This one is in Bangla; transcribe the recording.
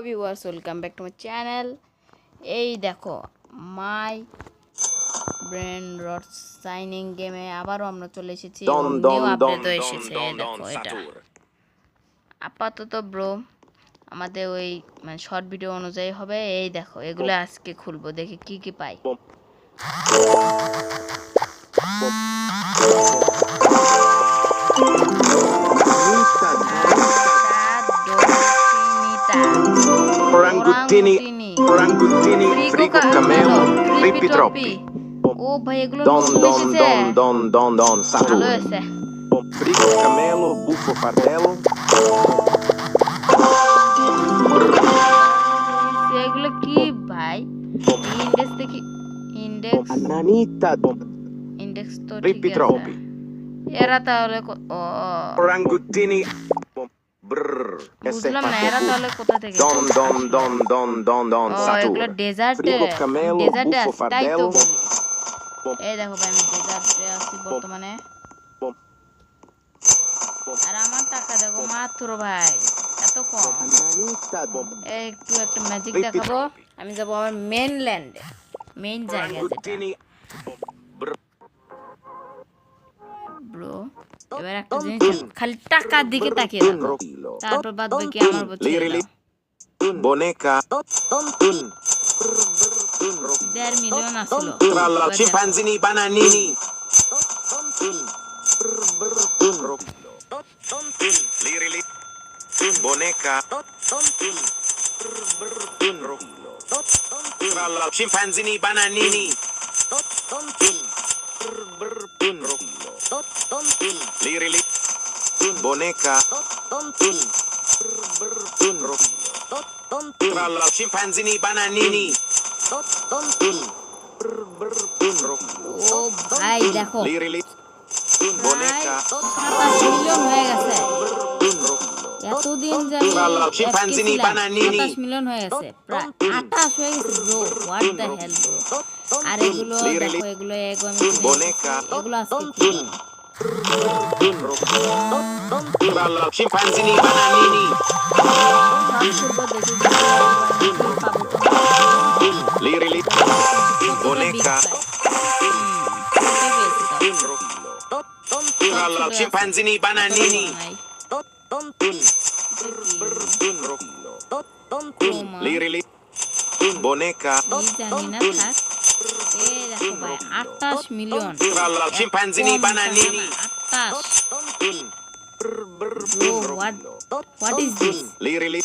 Viewers welcome back to my channel. এই দেখো মাই ব্রেন রট সাইনিং গেমে আবারও আমরা চলে এসেছি এবং নিউ আপডেটও এসেছে। এই দেখো এটা আপাতত ব্রো আমাদের ওই মানে শর্ট ভিডিও অনুযায়ী হবে। এই দেখো এগুলো আজকে খুলবো, দেখি কি কি পাই। Orangutini, frigo camelo, rippi troppi. ও ভাই এগুলো Don, নতুন don, এসেছে, don, don, don, don, ভালো Saturno. হয়েছে। Frigo camelo, buffo fardello. এগুলো কি ভাই? ইন্ডেক্স দেখি, ইন্ডেক্স Ananita, ইন্ডেক্স তো ঠিক rippi আছে। troppi. এরা তাহলে ও Orangutini, brr, বুঝলাম না, এরা তাহলে কোথা থেকে? Don, don, don, don, don, don, ও এগুলো Saturno. ডেজার্টে, Frigo camelo, ডেজার্টে buffo আছে তাই তো fardello. বলি। এই দেখো ভাই আমি ডেজার্টে আছি বর্তমানে। আর আমার টাকা দেখো মাত্র ভাই এত কম। Ananita, একটু একটা ম্যাজিক দেখাবো, আমি যাবো আমার মেন ল্যান্ডে, মেইন জায়গা যেটা। Orangutini, ব্রো এবার একটা জিনিস দেখো, খালি টাকার দিকে তাকিয়ে দেখো, তারপর বাদ বাকি আমার উপর ছেড়ে দাও। Boneca, 1.5 মিলিয়ন আসলো। tra la scimpanzini bananini. Lirili, boneca, tra la scimpanzini bananini. Lirili, boneca, tra la scimpanzini bananini. ও ভাই দেখো Lirili, প্রায় boneca, 27 মিলিয়ন হয়ে গেছে। এতদিন জানি Scimpanzini bananini. 27 মিলিয়ন হয়ে গেছে, প্রায় 28 হয়ে গেছে bro. What the hell bro. আর এগুলো দেখো, এগুলো এগো আমি কিনে Boneca. এনেছি। এগুলো আজকে খুলবো আমি। Tra la scimpanzini bananini. সব খুলবো, দেখি কি পাবো তো। Lirili, boneca, tra la scimpanzini bananini. Lirili, boneca, জানি না থাক। এই দেখো ভাই 28 million. tra la scimpanzini bananini. 28 bro. What is this? Lirili,